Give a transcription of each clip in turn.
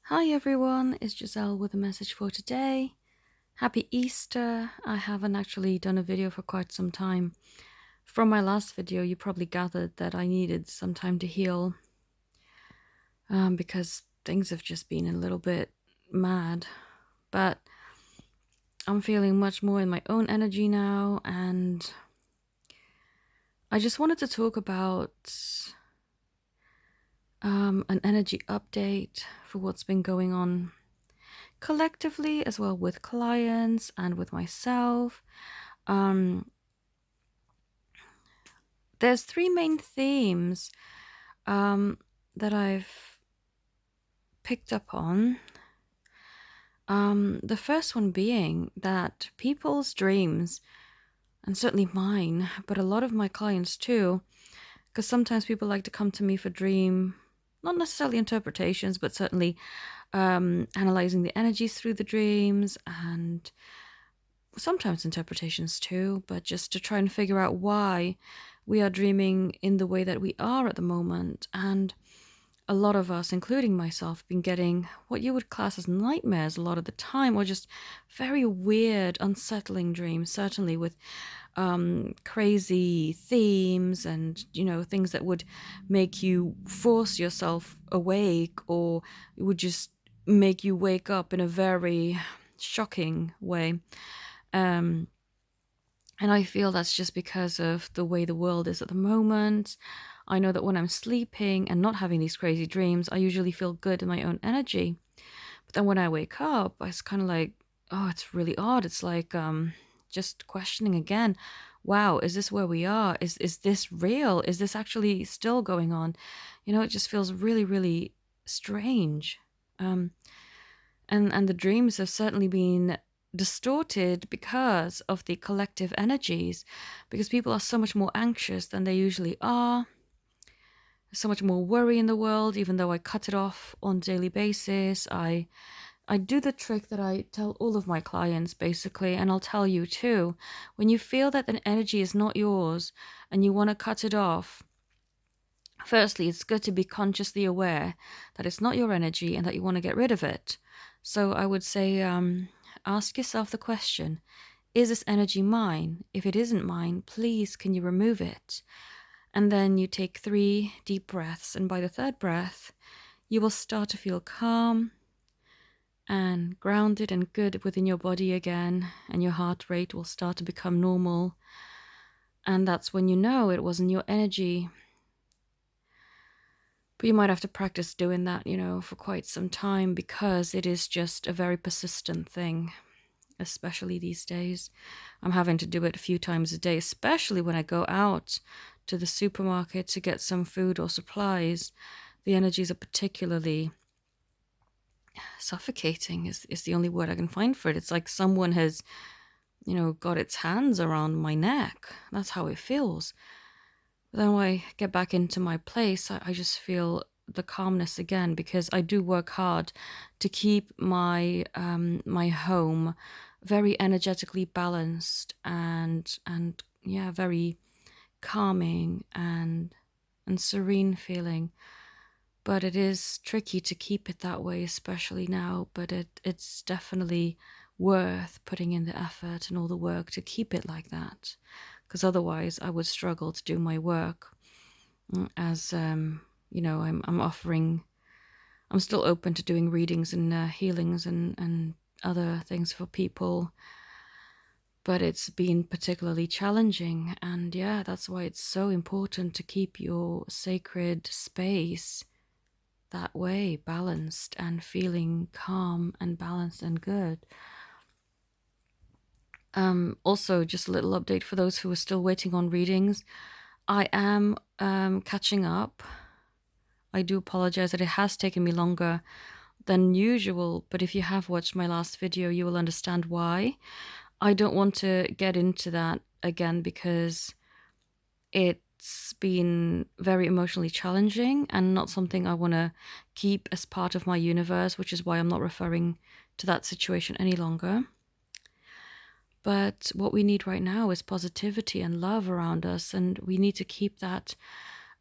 Hi everyone, it's Giselle with a message for today. Happy Easter. I haven't actually done a video for quite some time. From my last video, you probably gathered that I needed some time to heal because things have just been a little bit mad. But I'm feeling much more in my own energy now, and I just wanted to talk about an energy update for what's been going on collectively, as well with clients and with myself. There's three main themes that I've picked up on. The first one being that people's dreams, and certainly mine, but a lot of my clients too, because sometimes people like to come to me for dream, not necessarily interpretations, but certainly analyzing the energies through the dreams, and sometimes interpretations too, but just to try and figure out why we are dreaming in the way that we are at the moment. And a lot of us, including myself, been getting what you would class as nightmares a lot of the time, or just very weird, unsettling dreams, certainly with crazy themes and, things that would make you force yourself awake, or it would just make you wake up in a very shocking way. And I feel that's just because of the way the world is at the moment. I know that when I'm sleeping and not having these crazy dreams, I usually feel good in my own energy. But then when I wake up, it's kind of like, oh, it's really odd. It's like just questioning again. Wow, is this where we are? Is this real? Is this actually still going on? It just feels really, really strange. And the dreams have certainly been distorted because of the collective energies, because people are so much more anxious than they usually are. There's so much more worry in the world, even though I cut it off on a daily basis. I do the trick that I tell all of my clients, basically, and I'll tell you too. When you feel that an energy is not yours and you want to cut it off, firstly, it's good to be consciously aware that it's not your energy and that you want to get rid of it. So I would say, ask yourself the question, is this energy mine? If it isn't mine, please, can you remove it? And then you take 3 deep breaths. And by the third breath, you will start to feel calm and grounded and good within your body again. And your heart rate will start to become normal. And that's when you know it wasn't your energy. But you might have to practice doing that, for quite some time, because it is just a very persistent thing, especially these days. I'm having to do it a few times a day, especially when I go out to the supermarket to get some food or supplies. The energies are particularly suffocating, is the only word I can find for it. It's like someone has, got its hands around my neck. That's how it feels. But then when I get back into my place, I just feel the calmness again, because I do work hard to keep my my home very energetically balanced and yeah, very calming and serene feeling. But it is tricky to keep it that way, especially now. But it's definitely worth putting in the effort and all the work to keep it like that, because otherwise I would struggle to do my work. As I'm offering, I'm still open to doing readings and healings and other things for people, but it's been particularly challenging. And yeah, that's why it's so important to keep your sacred space that way, balanced and feeling calm and balanced and good. Also, just a little update for those who are still waiting on readings. I am catching up. I do apologize that it has taken me longer than usual, but if you have watched my last video, you will understand why. I don't want to get into that again, because it's been very emotionally challenging and not something I want to keep as part of my universe, which is why I'm not referring to that situation any longer. But what we need right now is positivity and love around us, and we need to keep that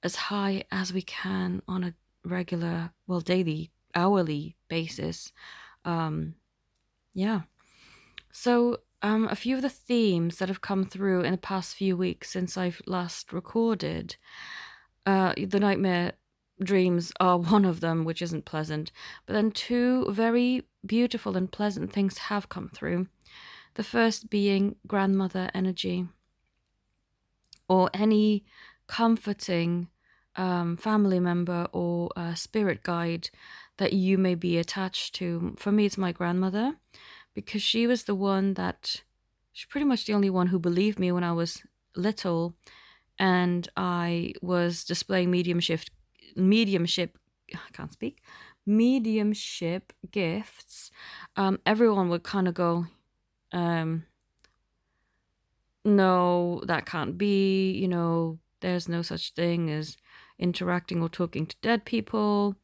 as high as we can on a regular, well, daily hourly basis. Um, yeah. So, a few of the themes that have come through in the past few weeks since I've last recorded, the nightmare dreams are one of them, which isn't pleasant. But then two very beautiful and pleasant things have come through. The first being grandmother energy, or any comforting family member or spirit guide that you may be attached to. For me, it's my grandmother, because she was the one that, she's pretty much the only one who believed me when I was little and I was displaying mediumship, I can't speak, mediumship gifts. Everyone would kind of go, um, no, that can't be, there's no such thing as interacting or talking to dead people,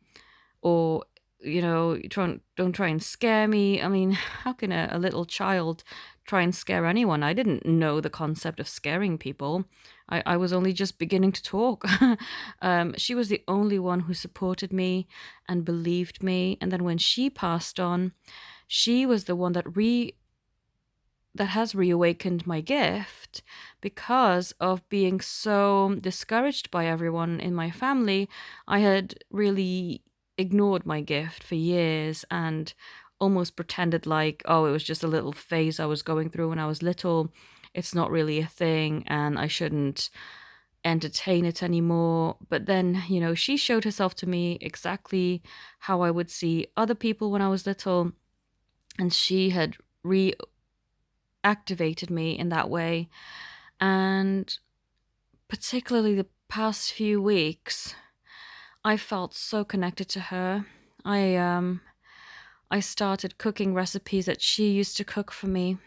or, don't try and scare me. I mean, how can a little child try and scare anyone? I didn't know the concept of scaring people. I was only just beginning to talk. She was the only one who supported me and believed me. And then when she passed on, she was the one that has reawakened my gift, because of being so discouraged by everyone in my family. I had really ignored my gift for years and almost pretended like, oh, it was just a little phase I was going through when I was little. It's not really a thing and I shouldn't entertain it anymore. But then, she showed herself to me exactly how I would see other people when I was little. And she had activated me in that way. And particularly the past few weeks, I felt so connected to her. I started cooking recipes that she used to cook for me,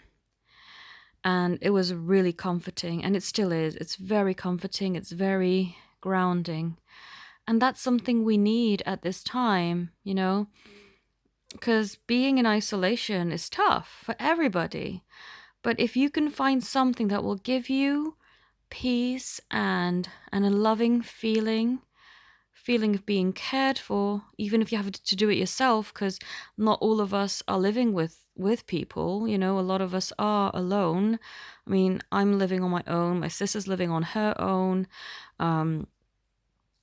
and it was really comforting, and it still is. It's very comforting, it's very grounding. And that's something we need at this time, because being in isolation is tough for everybody. But if you can find something that will give you peace and a loving feeling of being cared for, even if you have to do it yourself, because not all of us are living with people. A lot of us are alone. I mean, I'm living on my own, my sister's living on her own.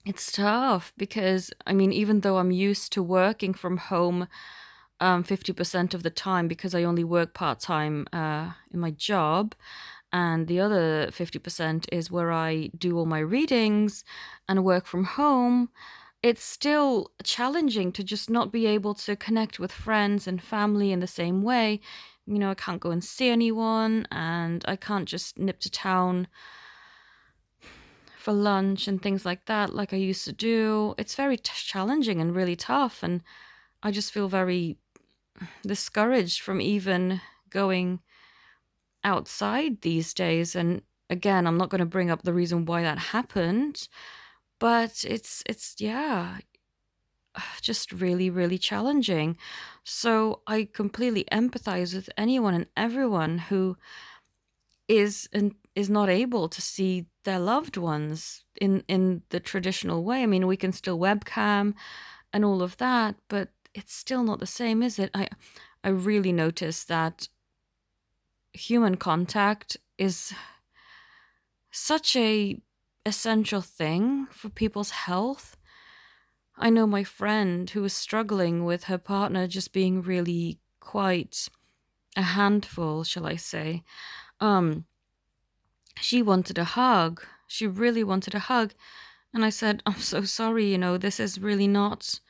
It's tough because, I mean, even though I'm used to working from home 50% of the time, because I only work part-time in my job, and the other 50% is where I do all my readings and work from home, it's still challenging to just not be able to connect with friends and family in the same way. I can't go and see anyone, and I can't just nip to town for lunch and things like that like I used to do. It's very challenging and really tough, and I just feel very discouraged from even going outside these days. And again, I'm not going to bring up the reason why that happened, but it's yeah, just really, really challenging. So I completely empathize with anyone and everyone who is not able to see their loved ones in the traditional way. I mean, we can still webcam and all of that, but it's still not the same, is it? I really noticed that human contact is such a essential thing for people's health. I know my friend who was struggling with her partner just being really quite a handful, shall I say. She wanted a hug. She really wanted a hug. And I said, I'm so sorry, this is really not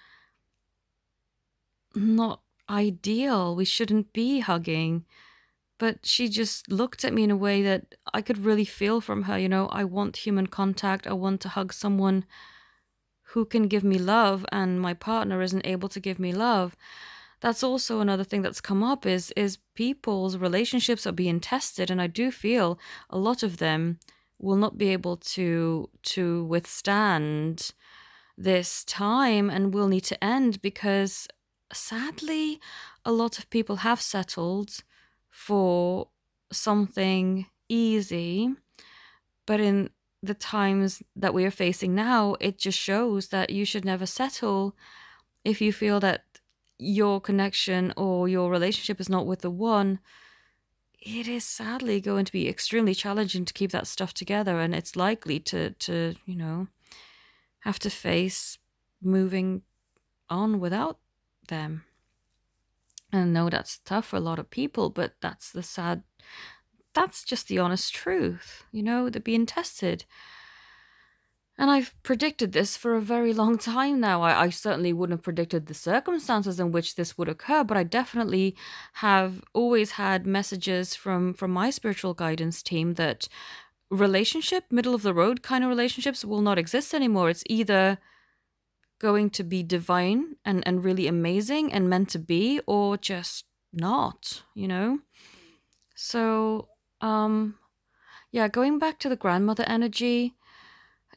ideal. We shouldn't be hugging. But she just looked at me in a way that I could really feel from her. I want human contact. I want to hug someone who can give me love, and my partner isn't able to give me love. That's also another thing that's come up is people's relationships are being tested, and I do feel a lot of them will not be able to withstand this time and will need to end, because sadly a lot of people have settled for something easy. But in the times that we are facing now, it just shows that you should never settle if you feel that your connection or your relationship is not with the one, it is sadly going to be extremely challenging to keep that stuff together, and it's likely to have to face moving on without them. And I know that's tough for a lot of people, but that's just the honest truth, they're being tested. And I've predicted this for a very long time now. I certainly wouldn't have predicted the circumstances in which this would occur, but I definitely have always had messages from my spiritual guidance team that relationship, middle of the road kind of relationships will not exist anymore. It's either going to be divine and really amazing and meant to be, or just not. So, yeah, going back to the grandmother energy,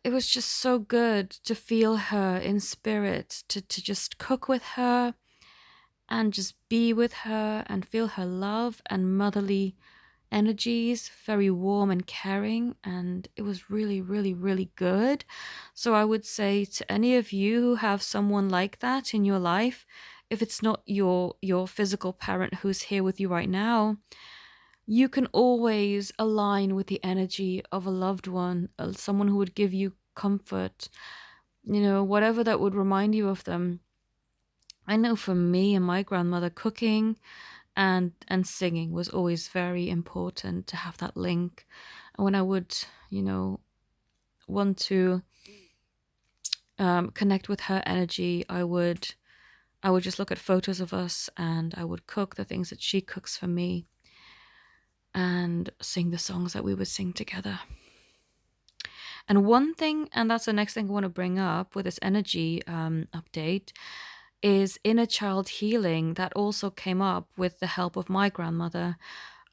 it was just so good to feel her in spirit, to just cook with her and just be with her and feel her love and motherly energies, very warm and caring. And it was really, really, really good. So I would say to any of you who have someone like that in your life, if it's not your physical parent who's here with you right now, you can always align with the energy of a loved one, someone who would give you comfort, whatever that would remind you of them. I know for me and my grandmother, cooking and singing was always very important to have that link. And when I would, want to connect with her energy, I would just look at photos of us and I would cook the things that she cooks for me and sing the songs that we would sing together. And one thing, and that's the next thing I want to bring up with this energy update, is inner child healing. That also came up with the help of my grandmother.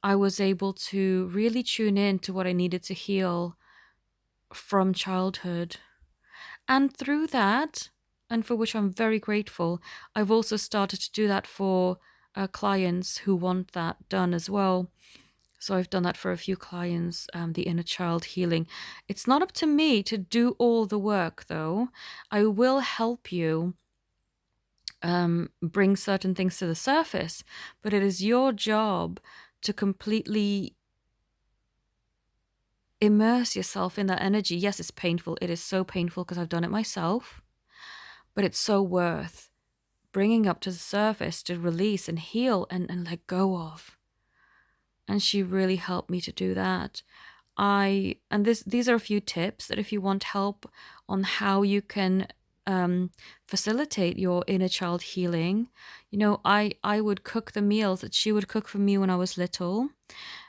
I was able to really tune in to what I needed to heal from childhood. And through that, and for which I'm very grateful, I've also started to do that for clients who want that done as well. So I've done that for a few clients, the inner child healing. It's not up to me to do all the work, though. I will help you bring certain things to the surface, but it is your job to completely immerse yourself in that energy. Yes, it's painful. It is so painful because I've done it myself, but it's so worth bringing up to the surface to release and heal and let go of. And she really helped me to do that. These are a few tips that if you want help on how you can facilitate your inner child healing, I would cook the meals that she would cook for me when I was little,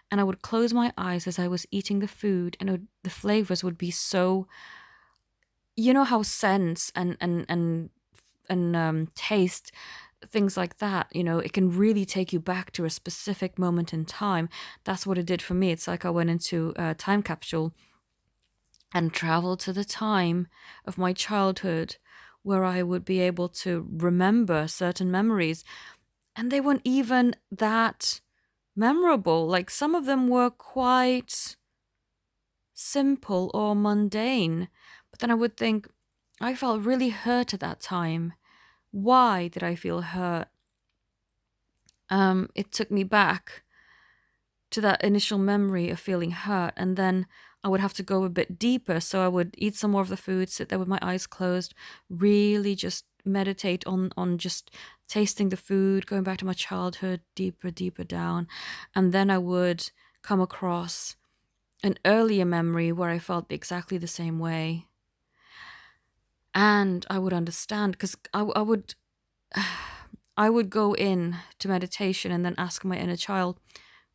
and I would close my eyes as I was eating the food, and the flavors would be so, how scents and taste, things like that, it can really take you back to a specific moment in time. That's what it did for me. It's like I went into a time capsule and traveled to the time of my childhood where I would be able to remember certain memories. And they weren't even that memorable. Like, some of them were quite simple or mundane. But then I would think, I felt really hurt at that time. Why did I feel hurt? It took me back to that initial memory of feeling hurt, and then I would have to go a bit deeper. So I would eat some more of the food, sit there with my eyes closed, really just meditate on just tasting the food, going back to my childhood, deeper down. And then I would come across an earlier memory where I felt exactly the same way. And I would understand, because I would go in to meditation and then ask my inner child,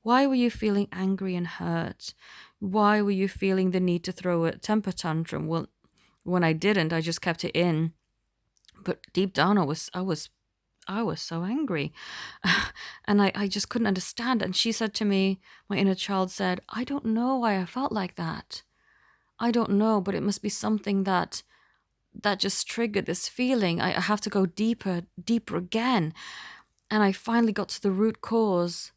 why were you feeling angry and hurt? Why were you feeling the need to throw a temper tantrum? Well, when I didn't, I just kept it in. But deep down, I was so angry. And I just couldn't understand. And she said to me, my inner child said, I don't know why I felt like that. I don't know, but it must be something that just triggered this feeling. I have to go deeper again. And I finally got to the root cause.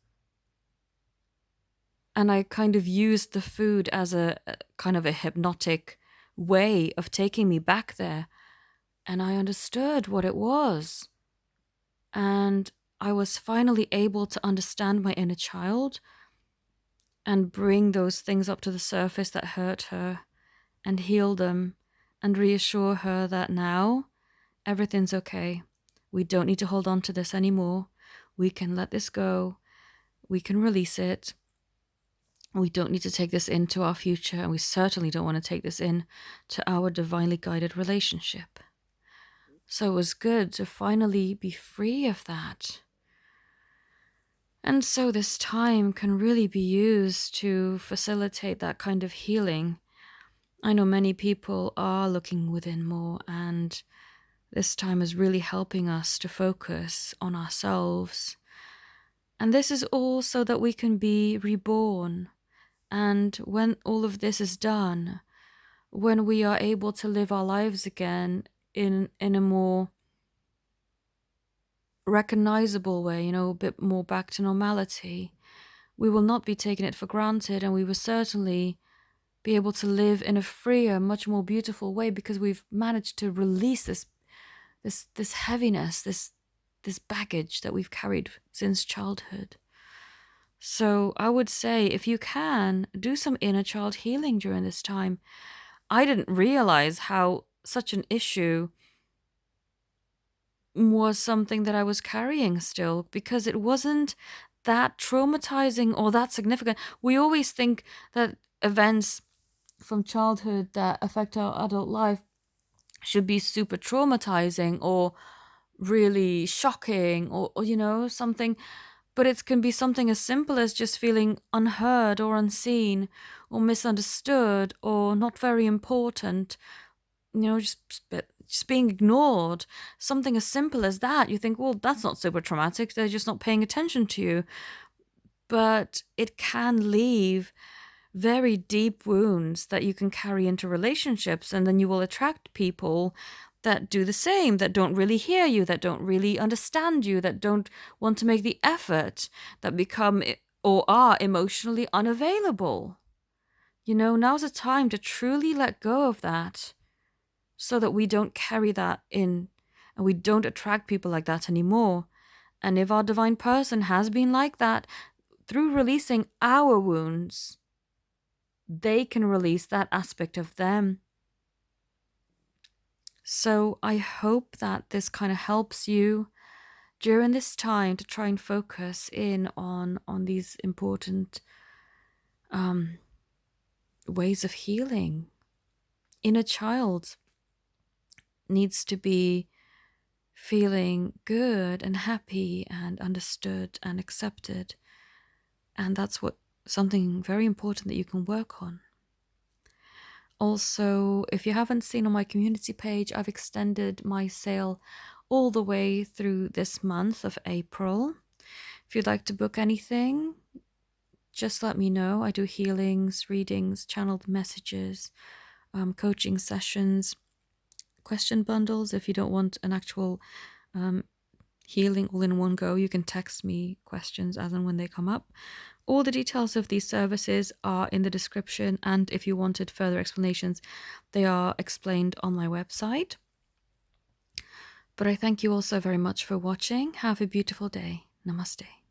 And I kind of used the food as a kind of a hypnotic way of taking me back there. and I understood what it was. And I was finally able to understand my inner child and bring those things up to the surface that hurt her and heal them and reassure her that now everything's okay. We don't need to hold on to this anymore. We can let this go. We can release it. We don't need to take this into our future, and we certainly don't want to take this in to our divinely guided relationship. So it was good to finally be free of that. And so this time can really be used to facilitate that kind of healing. I know many people are looking within more, and this time is really helping us to focus on ourselves. And this is all so that we can be reborn. And when all of this is done, when we are able to live our lives again in a more recognizable way, a bit more back to normality, we will not be taking it for granted, and we will certainly be able to live in a freer, much more beautiful way, because we've managed to release this heaviness, this baggage that we've carried since childhood. So I would say, if you can, do some inner child healing during this time. I didn't realize how such an issue was something that I was carrying still, because it wasn't that traumatizing or that significant. We always think that events from childhood that affect our adult life should be super traumatizing or really shocking or something. But it can be something as simple as just feeling unheard or unseen or misunderstood or not very important, just being ignored. Something as simple as that. You think, well, that's not super traumatic. They're just not paying attention to you. But it can leave very deep wounds that you can carry into relationships, and then you will attract people that do the same, that don't really hear you, that don't really understand you, that don't want to make the effort, that become or are emotionally unavailable. Now's a time to truly let go of that, so that we don't carry that in and we don't attract people like that anymore. And if our divine person has been like that, through releasing our wounds, they can release that aspect of them. So I hope that this kind of helps you during this time to try and focus in on these important ways of healing. Inner child needs to be feeling good and happy and understood and accepted. And that's something very important that you can work on. Also, if you haven't seen on my community page, I've extended my sale all the way through this month of April. If you'd like to book anything, just let me know. I do healings, readings, channeled messages, coaching sessions, question bundles. If you don't want an actual healing all in one go, you can text me questions as and when they come up. All the details of these services are in the description, and if you wanted further explanations, they are explained on my website. But I thank you all so very much for watching. Have a beautiful day. Namaste.